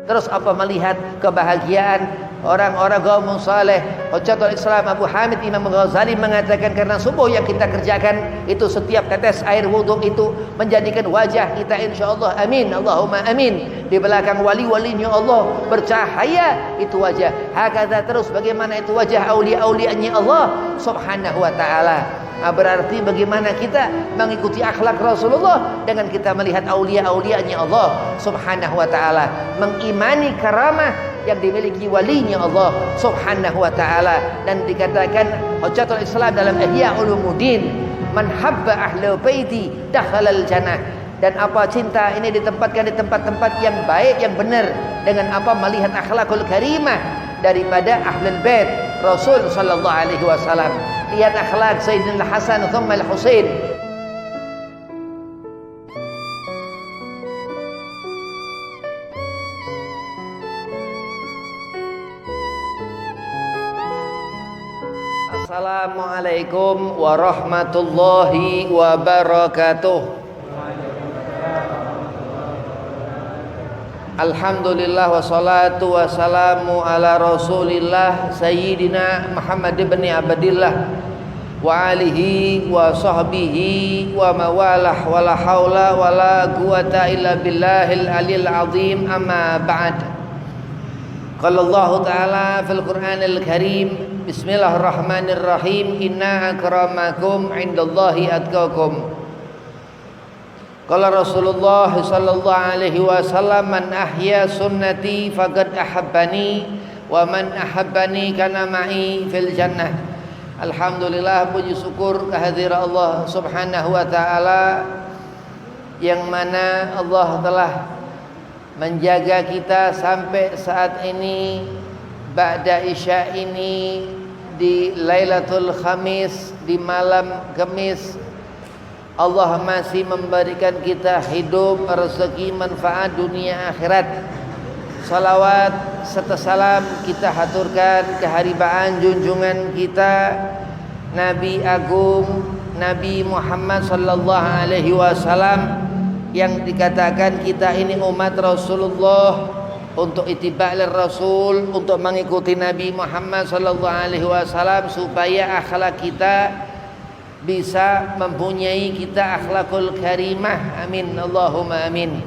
Terus apa melihat kebahagiaan orang-orang kaum saleh. Hujjatul Islam Abu Hamid Imam Ghazali mengatakan karena subuh yang kita kerjakan itu setiap tetes air wudhu itu menjadikan wajah kita insyaallah amin Allahumma amin di belakang wali-walinya Allah bercahaya itu wajah. Hakadha terus bagaimana itu wajah aulia-aulianya Allah subhanahu wa ta'ala. Berarti bagaimana kita mengikuti akhlak Rasulullah dengan kita melihat aulia-aulianya Allah subhanahu wa ta'ala, mengimani karamah yang dimiliki walinya Allah subhanahu wa ta'ala. Dan dikatakan Hujjatul Islam dalam Ihya Ulumuddin, man habba ahlu baiti dakhalal jannah. Dan apa cinta ini ditempatkan di tempat-tempat yang baik, yang benar, dengan apa melihat akhlakul karimah daripada ahlul bait Rasul sallallahu alaihi wasallam. Lihat akhlak Sayyidina Hasan thumma al-Husain. Assalamualaikum warahmatullahi wabarakatuh. Alhamdulillah wassalatu wassalamu ala Rasulillah Sayyidina Muhammad ibn Abdillah wa alihi wa sahbihi wa mawalah wa la hawla wa la quwata illa billahil aliyil azim, amma ba'd. Qala Allah Ta'ala fil Qur'anil Karim, bismillahirrahmanirrahim, inna akramakum indallahi atqakum. Qala Rasulullah sallallahu alaihi wasallam, man ahya sunnati faqad ahabbani wa man ahabbani kana ma'i fil jannah. Alhamdulillah, puji syukur kehadirat Allah subhanahu wa ta'ala, yang mana Allah telah menjaga kita sampai saat ini, ba'da isya ini, di Lailatul Khamis, di malam Kamis. Allah masih memberikan kita hidup, rezeki, manfaat dunia akhirat. Salawat serta salam kita haturkan keharibaan junjungan kita Nabi Agung Nabi Muhammad sallallahu alaihi wasallam, yang dikatakan kita ini umat Rasulullah, untuk ittiba' Rasul, untuk mengikuti Nabi Muhammad sallallahu alaihi wasallam supaya akhlak kita bisa mempunyai kita akhlakul karimah. Amin Allahumma amin.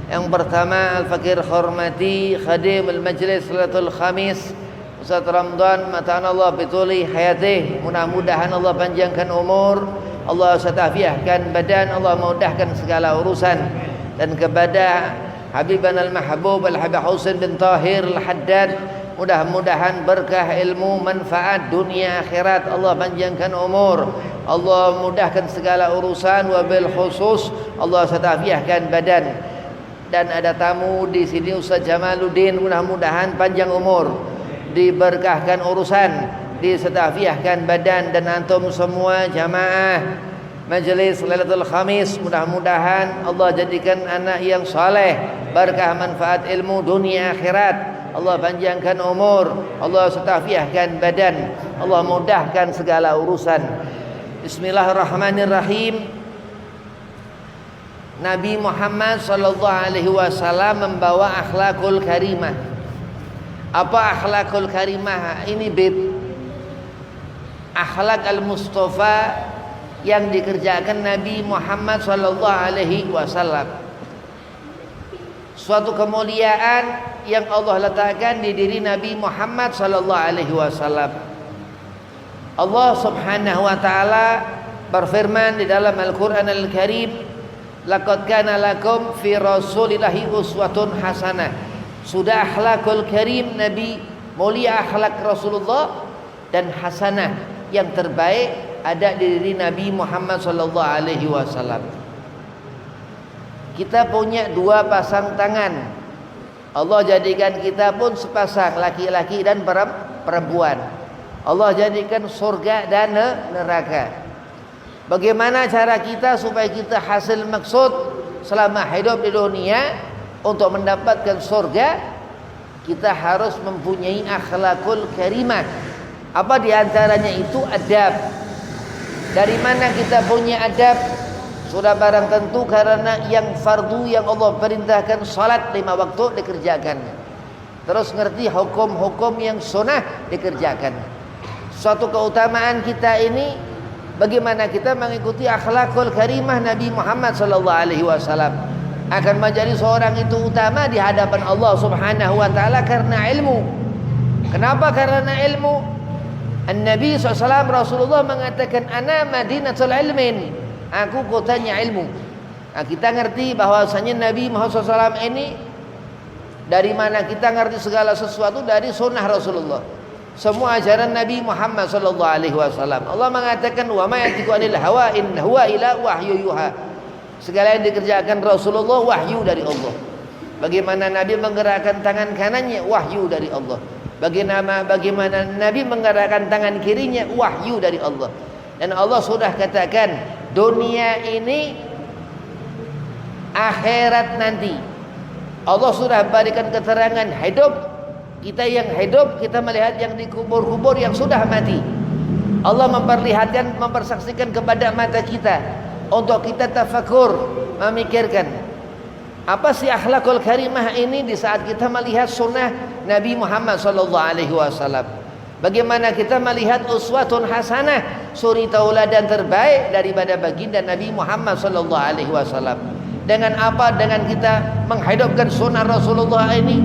Yang pertama, al-fakir hormati khadim al-majlis salatul khamis Ustaz Ramadan, mata'an Allah bituli hayatih, mudah-mudahan Allah panjangkan umur, Allah satafiahkan badan, Allah mudahkan segala urusan. Dan kepada Habiban al-Mahbub Al-Habib Husain bin Tahir Al-Haddad, mudah-mudahan berkah ilmu, manfaat dunia akhirat, Allah panjangkan umur, Allah mudahkan segala urusan, wabil khusus Allah satafiahkan badan. Dan ada tamu di sini Ustaz Jamaluddin, mudah-mudahan panjang umur, diberkahkan urusan, disatafiahkan badan. Dan antum semua jamaah majelis Lailatul Khamis, mudah-mudahan Allah jadikan anak yang saleh, berkah manfaat ilmu dunia akhirat, Allah panjangkan umur, Allah satafiahkan badan, Allah mudahkan segala urusan. Bismillahirrahmanirrahim. Nabi Muhammad sallallahu alaihi wasallam membawa akhlakul karimah. Apa akhlakul karimah ini, Bib? Akhlak al-Mustafa yang dikerjakan Nabi Muhammad sallallahu alaihi wasallam. Suatu kemuliaan yang Allah letakkan di diri Nabi Muhammad sallallahu alaihi wasallam. Allah subhanahu wa ta'ala berfirman di dalam Al-Quran Al-Karim, laqad kana lakum fi rasulillahi uswatun hasanah. Sudah akhlakul karim Nabi, mulia akhlak Rasulullah, dan hasanah yang terbaik ada di diri Nabi Muhammad sallallahu alaihi wasallam. Kita punya dua pasang tangan. Allah jadikan kita pun sepasang, laki-laki dan perempuan. Allah jadikan surga dan neraka. Bagaimana cara kita supaya kita hasil maksud selama hidup di dunia untuk mendapatkan surga? Kita harus mempunyai akhlakul karimah. Apa diantaranya itu? Adab. Dari mana kita punya adab? Sudah barang tentu karena yang fardu yang Allah perintahkan salat 5 waktu dikerjakan. Terus ngerti hukum-hukum yang sunnah dikerjakan. Suatu keutamaan kita ini bagaimana kita mengikuti akhlakul karimah Nabi Muhammad sallallahu alaihi wasallam akan menjadi seorang itu utama di hadapan Allah Subhanahu wa taala karena ilmu. Kenapa? Karena ilmu. An-Nabi SAW Rasulullah mengatakan ana madinatul ilmin. Aku kotanya ilmu. Nah, kita ngerti bahwasanya Nabi Muhammad SAW ini dari mana kita ngerti segala sesuatu dari sunnah Rasulullah. Semua ajaran Nabi Muhammad sallallahu alaihi wasallam. Allah mengatakan wa ma yantiqu anil hawa in huwa ila wahyu yuha. Segala yang dikerjakan Rasulullah wahyu dari Allah. Bagaimana Nabi menggerakkan tangan kanannya wahyu dari Allah. Bagaimana Nabi menggerakkan tangan kirinya wahyu dari Allah. Dan Allah sudah katakan dunia ini akhirat nanti. Allah sudah berikan keterangan hidup. Kita yang hidup, kita melihat yang dikubur-kubur yang sudah mati. Allah memperlihatkan, mempersaksikan kepada mata kita untuk kita tafakur, memikirkan apa sih akhlakul karimah ini di saat kita melihat sunnah Nabi Muhammad sallallahu alaihi wasallam. Bagaimana kita melihat uswatun hasanah, suri tauladan terbaik daripada baginda Nabi Muhammad sallallahu alaihi wasallam. Dengan apa? Dengan kita menghidupkan sunnah Rasulullah ini,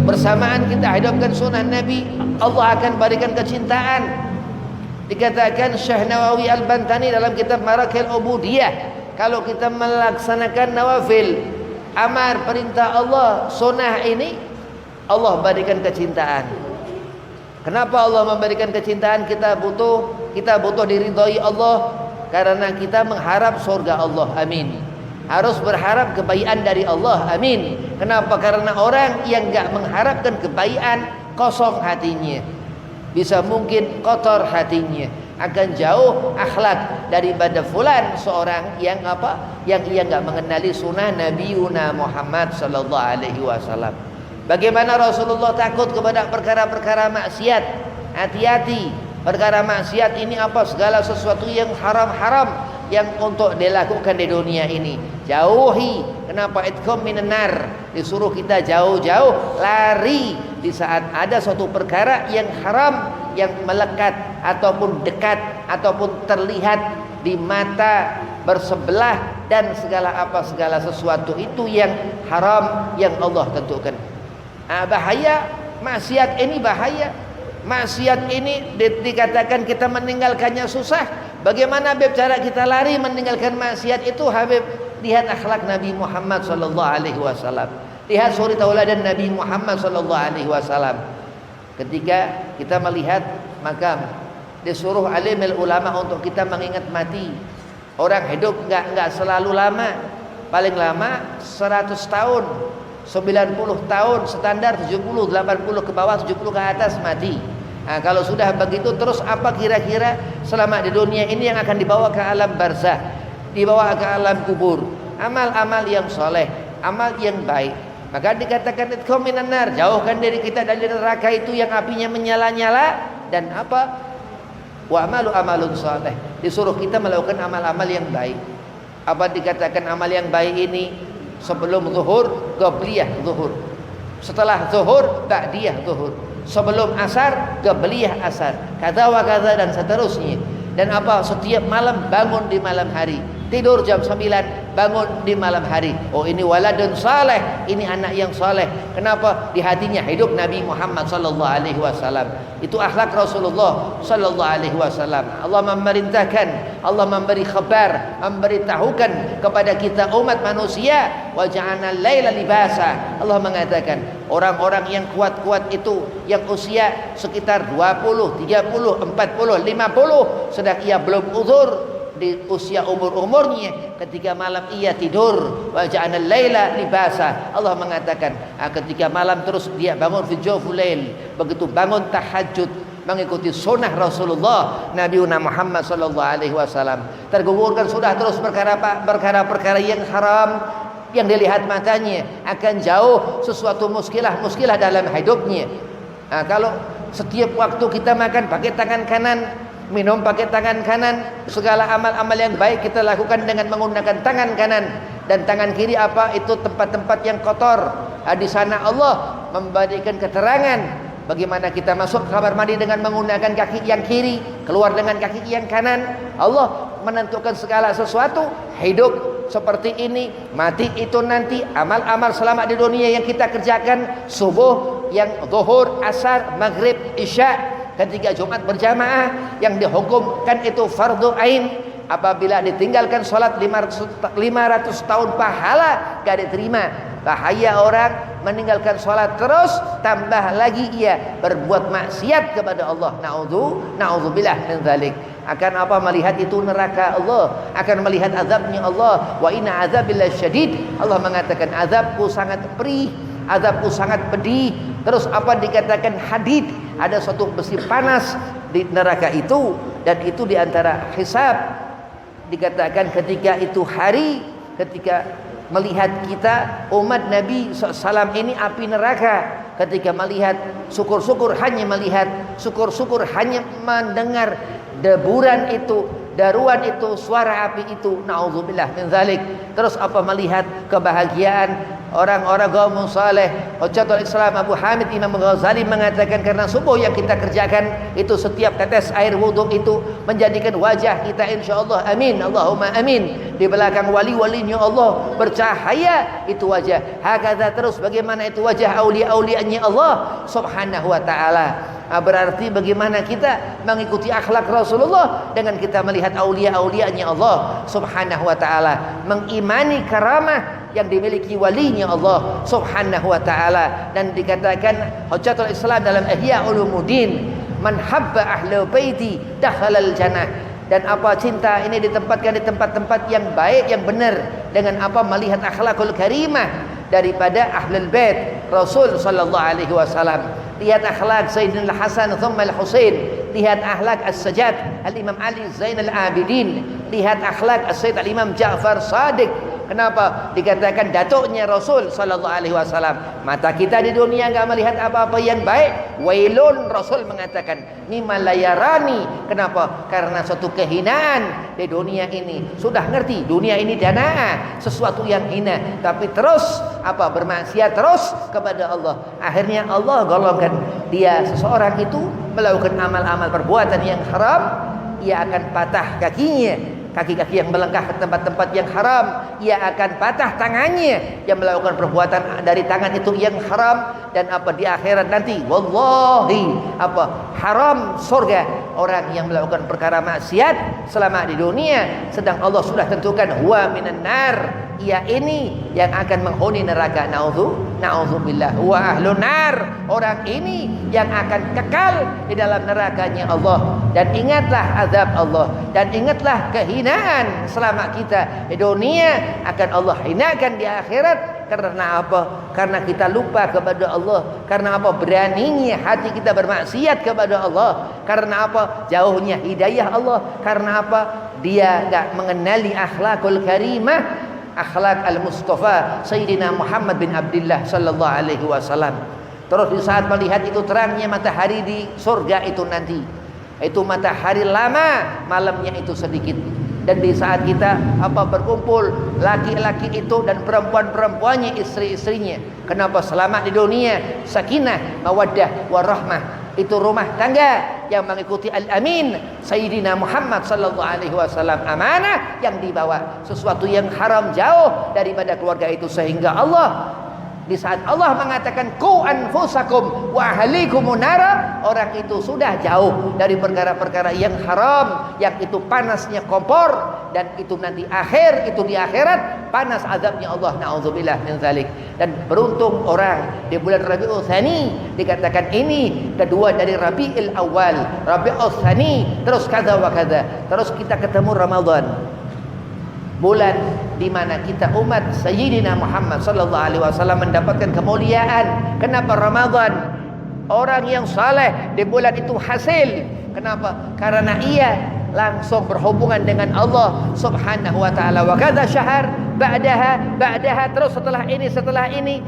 bersamaan kita hidupkan sunnah Nabi, Allah akan berikan kecintaan. Dikatakan Syekh Nawawi Al-Bantani dalam kitab Marakil Ubudiyah, kalau kita melaksanakan nawafil, amar perintah Allah, sunnah ini, Allah berikan kecintaan. Kenapa Allah memberikan kecintaan? Kita butuh diridhoi Allah karena kita mengharap surga Allah. Amin. Harus berharap kebaikan dari Allah. Amin. Kenapa? Karena orang yang enggak mengharapkan kebaikan, kosong hatinya. Bisa mungkin kotor hatinya, akan jauh akhlak daripada fulan, seorang yang apa? Yang ia enggak mengenali sunnah Nabi Muhammad sallallahu alaihi wasallam. Bagaimana Rasulullah takut kepada perkara-perkara maksiat? Hati-hati. Perkara maksiat ini apa? Segala sesuatu yang haram-haram yang untuk dilakukan di dunia ini. Jauhi. Kenapa? Itqum minan nar. Disuruh kita jauh-jauh lari di saat ada suatu perkara yang haram, yang melekat ataupun dekat ataupun terlihat di mata bersebelah, dan segala sesuatu itu yang haram yang Allah tentukan. Bahaya maksiat ini, bahaya maksiat ini dikatakan kita meninggalkannya susah. Bagaimana Habib cara kita lari meninggalkan maksiat itu? Habib, lihat akhlak Nabi Muhammad sallallahu alaihi wasallam. Lihat suri tauladan Nabi Muhammad sallallahu alaihi wasallam. Ketika kita melihat makam, disuruh alimul ulama untuk kita mengingat mati. Orang hidup enggak selalu lama. Paling lama 100 tahun. 90 tahun standar, 70, 80 ke bawah, 70 ke atas mati. Nah, kalau sudah begitu terus apa kira-kira selama di dunia ini yang akan dibawa ke alam barzah, dibawa ke alam kubur? Amal-amal yang soleh, amal yang baik. Maka dikatakan itqum minan nar, jauhkan diri kita dari neraka itu yang apinya menyala-nyala. Dan apa? Wa amalu amalun soleh, disuruh kita melakukan amal-amal yang baik. Apa dikatakan amal yang baik ini? Sebelum zuhur, qabliyah zuhur. Setelah zuhur, ba'diyah zuhur. Sebelum asar, qabliyah asar. Kata wa kata dan seterusnya. Dan apa? Setiap malam bangun di malam hari. Tidur jam 9, bangun di malam hari. Oh, ini waladun saleh, ini anak yang saleh. Kenapa? Di hatinya hidup Nabi Muhammad sallallahu alaihi wasallam. Itu akhlak Rasulullah sallallahu alaihi wasallam. Allah memerintahkan, Allah memberi khabar, memberitahukan kepada kita umat manusia, wa ja'alna laila libasa. Allah mengatakan, orang-orang yang kuat-kuat itu yang usia sekitar 20, 30, 40, 50, sedang ia belum uzur di usia umur-umurnya, ketika malam ia tidur, wa ja'alna laila libasa. Allah mengatakan ketika malam terus dia bangun fi jawful lail, begitu bangun tahajud mengikuti sunnah Rasulullah Nabi Muhammad sallallahu alaihi wasallam. Tergugurkan sudah terus perkara-perkara yang haram yang dilihat matanya, akan jauh sesuatu muskilah dalam hidupnya. Kalau setiap waktu kita makan pakai tangan kanan, minum pakai tangan kanan, segala amal-amal yang baik kita lakukan dengan menggunakan tangan kanan, dan tangan kiri apa? Itu tempat-tempat yang kotor. Di sana Allah memberikan keterangan bagaimana kita masuk kamar mandi dengan menggunakan kaki yang kiri, keluar dengan kaki yang kanan. Allah menentukan segala sesuatu. Hidup seperti ini, mati itu nanti. Amal-amal selama di dunia yang kita kerjakan, subuh, yang zuhur, asar, maghrib, isya, ketika Jumat berjamaah, yang dihukumkan itu fardu ain. Apabila ditinggalkan sholat 500 tahun pahala gak diterima. Bahaya orang meninggalkan sholat terus, tambah lagi ia berbuat maksiat kepada Allah. Na'udzubillah min dzalik. Akan apa? Melihat itu neraka Allah, akan melihat azabnya Allah. Wa inna azabillahi syadid. Allah mengatakan azabku sangat perih, azabku sangat pedih. Terus apa dikatakan? Hadid. Ada suatu besi panas di neraka itu, dan itu diantara hisab. Dikatakan ketika itu hari, ketika melihat kita umat Nabi SAW ini api neraka, ketika melihat, syukur-syukur hanya melihat, syukur-syukur hanya mendengar deburan itu, daruan itu, suara api itu. Na'udzubillah min dzalik. Terus apa? Melihat kebahagiaan orang-orang kaum saleh. Hujjatul Islam Abu Hamid Imam Ghazali mengatakan, karena subuh yang kita kerjakan itu, setiap tetes air wudhu itu menjadikan wajah kita insyaallah, amin, Allahumma amin, di belakang wali-walinya Allah bercahaya itu wajah. Hakadha terus bagaimana itu wajah aulia-aulianya Allah subhanahu wa ta'ala. Berarti bagaimana kita mengikuti akhlak Rasulullah dengan kita melihat aulia-aulianya Allah subhanahu wa ta'ala, mengimani karamah yang dimiliki walinya Allah subhanahu wa ta'ala. Dan dikatakan Hujjatul Islam dalam Ihya Ulumuddin, man habba ahlu baiti dakhalal jannah. Dan apa? Cinta ini ditempatkan di tempat-tempat yang baik, yang benar, dengan apa? Melihat akhlakul karimah daripada ahlul bait Rasul sallallahu alaihi wasallam. Lihat akhlak Sayyidina Hasan thumma al-Husain, lihat akhlak As-Sajjad Al-Imam Ali Zainal Abidin, lihat akhlak As-Sayyid Al-Imam Ja'far Shadiq. Kenapa? Dikatakan datuknya Rasul sallallahu alaihi wasallam. Mata kita di dunia enggak melihat apa-apa yang baik. Wailun, Rasul mengatakan, mimma la yarani. Kenapa? Karena suatu kehinaan di dunia ini. Sudah ngerti dunia ini danaa, sesuatu yang hina, tapi terus apa? Bermaksiat terus kepada Allah. Akhirnya Allah golongkan dia, seseorang itu melakukan amal-amal perbuatan yang haram, ia akan patah kakinya, kaki-kaki yang melangkah ke tempat-tempat yang haram. Ia akan patah tangannya yang melakukan perbuatan dari tangan itu yang haram. Dan apa? Di akhirat nanti, wallahi apa? Haram surga orang yang melakukan perkara maksiat selama di dunia, sedang Allah sudah tentukan huwa minan nar, ia ini yang akan menghuni neraka. Na'udzubillah. Wa ahlun nar, orang ini yang akan kekal di dalam nerakanya Allah. Dan ingatlah azab Allah, dan ingatlah kehinaan selama kita di dunia akan Allah hinakan di akhirat. Karena apa? Karena kita lupa kepada Allah. Karena apa? Beraninya hati kita bermaksiat kepada Allah. Karena apa? Jauhnya hidayah Allah. Karena apa? Dia enggak mengenali akhlakul karimah, akhlak al-Mustafa Sayyidina Muhammad bin Abdullah sallallahu alaihi wasallam. Terus di saat melihat itu terangnya matahari di surga itu nanti, itu matahari lama, malamnya itu sedikit. Dan di saat kita apa? Berkumpul laki-laki itu dan perempuan-perempuannya, istri-istrinya. Kenapa? Selamat di dunia, sakinah, mawaddah, warahmah. Itu rumah tangga yang mengikuti Al-Amin Sayyidina Muhammad sallallahu alaihi wasallam. Amanah yang dibawa, sesuatu yang haram jauh daripada keluarga itu. Sehingga Allah, di saat Allah mengatakan qu anfusakum wa ahlikum nara, orang itu sudah jauh dari perkara-perkara yang haram, yang itu panasnya kompor, dan itu nanti akhir, itu di akhirat panas azabnya Allah. Na'udzubillah min dzalik. Dan beruntung orang di bulan Rabiul Tsani, dikatakan ini kedua dari Rabiul Awal, Rabiul Tsani, terus kada wa kada, terus kita ketemu Ramadan, bulan di mana kita umat Sayyidina Muhammad sallallahu alaihi wasallam mendapatkan kemuliaan. Kenapa Ramadan? Orang yang saleh di bulan itu hasil. Kenapa? Karena ia langsung berhubungan dengan Allah subhanahu wa ta'ala. Wa kadza syahr ba'daha, terus setelah ini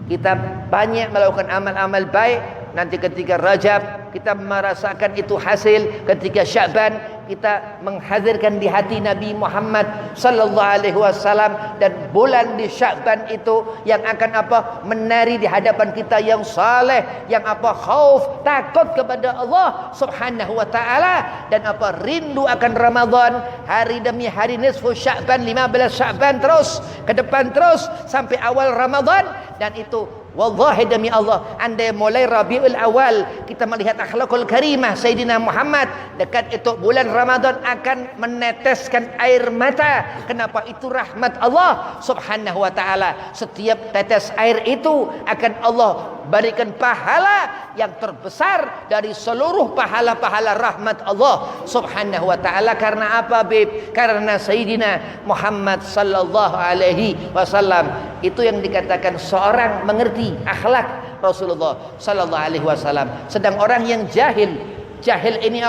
kita banyak melakukan amal-amal baik. Nanti ketika Rajab kita merasakan itu hasil ketika Sya'ban kita menghadirkan di hati Nabi Muhammad sallallahu alaihi wasallam, dan bulan di Sya'ban itu yang akan menari di hadapan kita yang saleh, yang khauf, takut kepada Allah Subhanahu wa taala, dan rindu akan Ramadan, hari demi hari nisfu Sya'ban, 15 Sya'ban terus ke depan terus sampai awal Ramadan. Dan itu wallahi demi Allah, andai mulai Rabiul Awal kita melihat akhlakul karimah Sayyidina Muhammad, dekat itu bulan Ramadan akan meneteskan air mata. Kenapa? Itu rahmat Allah Subhanahu wa taala. Setiap tetes air itu akan Allah berikan pahala yang terbesar dari seluruh pahala-pahala rahmat Allah Subhanahu wa taala. Karena apa, Bib? Karena Sayyidina Muhammad sallallahu alaihi wasallam itu yang dikatakan seorang mengerti akhlak Rasulullah sallallahu alaihi wasallam. Sedang orang yang jahil ini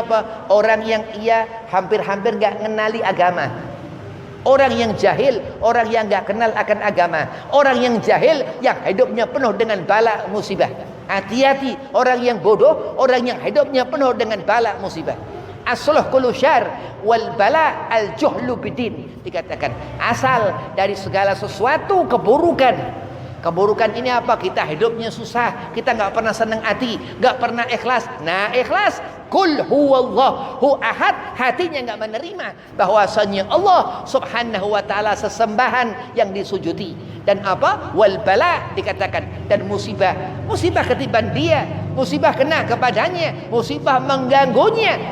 orang yang ia hampir-hampir enggak mengenali agama. Orang yang jahil, orang yang enggak kenal akan agama. Orang yang jahil yang hidupnya penuh dengan bala musibah. Hati-hati orang yang bodoh, orang yang hidupnya penuh dengan bala musibah. Asluh kullu syar wal bala al juhlu bidin, dikatakan asal dari segala sesuatu keburukan. Keburukan ini apa? Kita hidupnya susah, kita enggak pernah senang hati, enggak pernah ikhlas. Nah, ikhlas kul huwallahu ahad, hatinya enggak menerima bahwasanya Allah Subhanahu wa taala sesembahan yang disujudi. Dan wal bala, dikatakan, dan musibah ketiban dia, musibah kena kepadanya, musibah mengganggunya,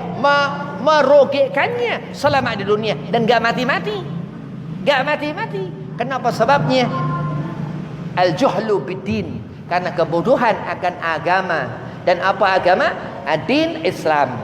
merugikannya selama di dunia, dan enggak mati-mati. Kenapa sebabnya? Al-juhlu bid-din, karena kebodohan akan agama. Dan apa agama? Ad-din Islam.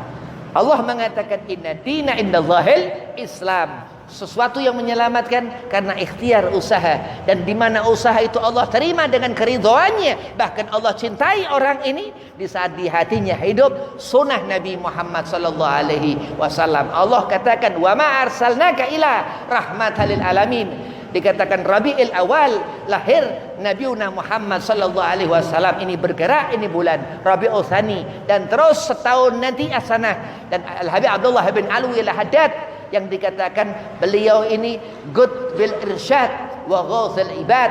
Allah mengatakan inna dina indallahil Islam. Sesuatu yang menyelamatkan karena ikhtiar usaha, dan di mana usaha itu Allah terima dengan keridhaannya. Bahkan Allah cintai orang ini di saat di hatinya hidup sunnah Nabi Muhammad sallallahu alaihi wasallam. Allah katakan wa ma arsalnaka ila rahmatan lil alamin. Dikatakan Rabiul Awal lahir Nabiuna Muhammad sallallahu alaihi wasallam, ini bergerak, ini bulan Rabiul Tsani, dan terus setahun nanti asanah. Dan Al-Habib Abdullah bin Alwi Al-Haddad yang dikatakan beliau ini good bil irsyad wa ghauthul ibad,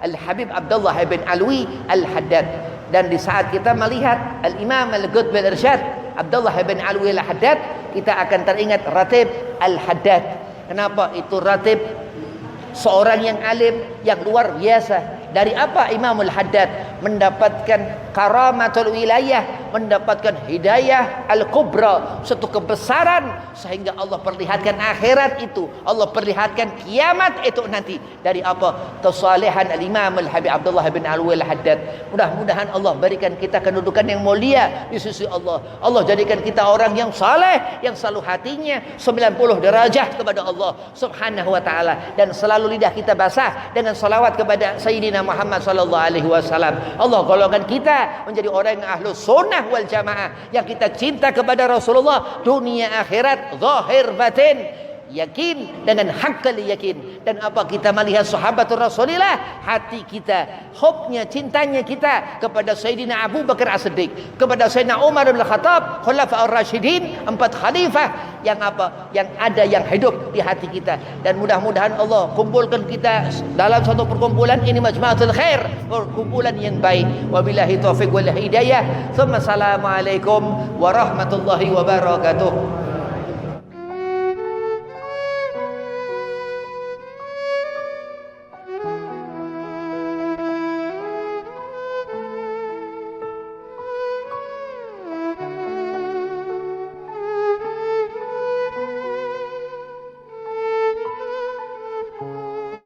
Al-Habib Abdullah bin Alwi Al-Haddad. Dan di saat kita melihat Al-Imam Al-Good bil irsyad Abdullah bin Alwi Al-Haddad, kita akan teringat Ratib Al-Haddad. Kenapa? Itu Ratib seorang yang alim yang luar biasa. Dari apa Imamul Haddad mendapatkan karamatul wilayah, mendapatkan hidayah al-kubra, satu kebesaran, sehingga Allah perlihatkan akhirat itu, Allah perlihatkan kiamat itu nanti. Dari apa? Kesalehan al-Imam al-Habib Abdullah bin Alwi Al-Haddad. Mudah-mudahan Allah berikan kita kedudukan yang mulia di sisi Allah. Allah jadikan kita orang yang saleh, yang selalu hatinya 90 derajat kepada Allah Subhanahu wa taala, dan selalu lidah kita basah dengan salawat kepada Sayyidina Muhammad sallallahu alaihi wasallam. Allah golongan kita menjadi orang yang ahlus sunnah wal jamaah, yang kita cinta kepada Rasulullah dunia akhirat, zahir batin, yakin dengan haqqal yakin. Dan apa? Kita melihat sahabatul Rasulillah, hati kita, hubnya, cintanya kita kepada Sayyidina Abu Bakar As-Siddiq, kepada Sayyidina Umar bin Khattab, Khulafaur Rasyidin, 4 khalifah yang yang ada, yang hidup di hati kita. Dan mudah-mudahan Allah kumpulkan kita dalam satu perkumpulan ini, majma'atul khair, perkumpulan yang baik. Wabillahi taufiq wal hidayah. Assalamualaikum warahmatullahi wabarakatuh.